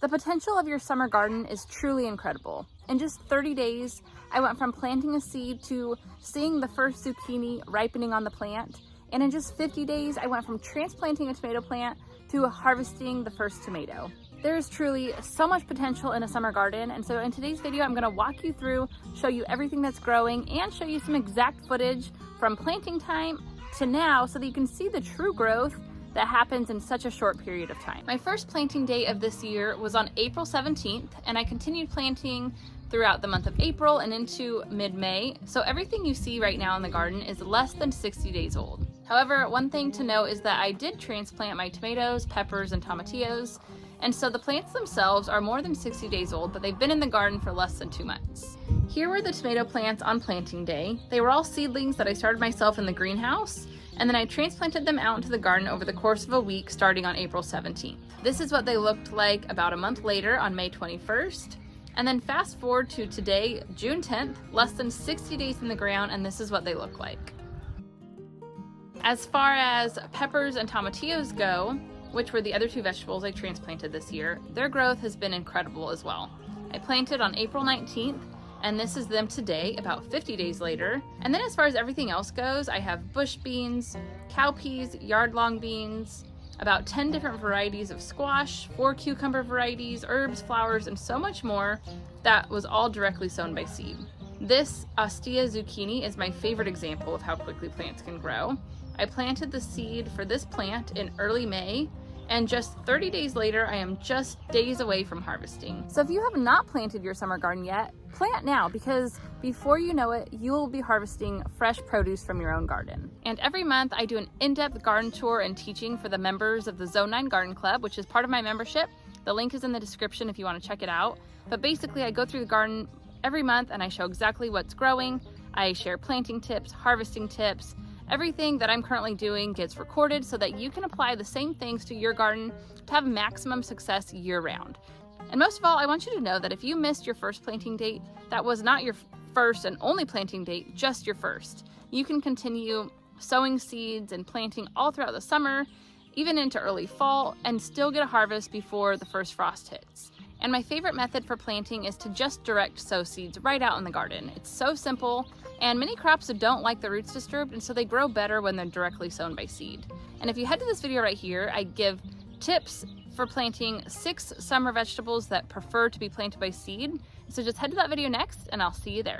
The potential of your summer garden is truly incredible. In just 30 days, I went from planting a seed to seeing the first zucchini ripening on the plant. And in just 50 days, I went from transplanting a tomato plant to harvesting the first tomato. There is truly so much potential in a summer garden, and so in today's video, I'm gonna walk you through, show you everything that's growing, and show you some exact footage from planting time to now so that you can see the true growth that happens in such a short period of time. My first planting date of this year was on April 17th, and I continued planting throughout the month of April and into mid-May. So everything you see right now in the garden is less than 60 days old. However, one thing to note is that I did transplant my tomatoes, peppers, and tomatillos, and so the plants themselves are more than 60 days old, but they've been in the garden for less than 2 months. Here were the tomato plants on planting day. They were all seedlings that I started myself in the greenhouse, and then I transplanted them out into the garden over the course of a week starting on April 17th. This is what they looked like about a month later on May 21st. And then fast forward to today, June 10th, less than 60 days in the ground, and this is what they look like. As far as peppers and tomatillos go, which were the other two vegetables I transplanted this year, their growth has been incredible as well. I planted on April 19th, and this is them today, about 50 days later. And then as far as everything else goes, I have bush beans, cowpeas, yard-long beans, about 10 different varieties of squash, 4 cucumber varieties, herbs, flowers, and so much more that was all directly sown by seed. This Ostia zucchini is my favorite example of how quickly plants can grow. I planted the seed for this plant in early May, and just 30 days later, I am just days away from harvesting. So if you have not planted your summer garden yet, plant now, because before you know it, you will be harvesting fresh produce from your own garden. And every month I do an in-depth garden tour and teaching for the members of the Zone 9 Garden Club, which is part of my membership. The link is in the description if you want to check it out. But basically I go through the garden every month and I show exactly what's growing. I share planting tips, harvesting tips. Everything that I'm currently doing gets recorded so that you can apply the same things to your garden to have maximum success year-round. And most of all, I want you to know that if you missed your first planting date, that was not your first and only planting date, just your first. You can continue sowing seeds and planting all throughout the summer, even into early fall, and still get a harvest before the first frost hits. And my favorite method for planting is to just direct sow seeds right out in the garden. It's so simple, and many crops don't like the roots disturbed, and so they grow better when they're directly sown by seed. And if you head to this video right here, I give tips for planting 6 summer vegetables that prefer to be planted by seed. So just head to that video next, and I'll see you there.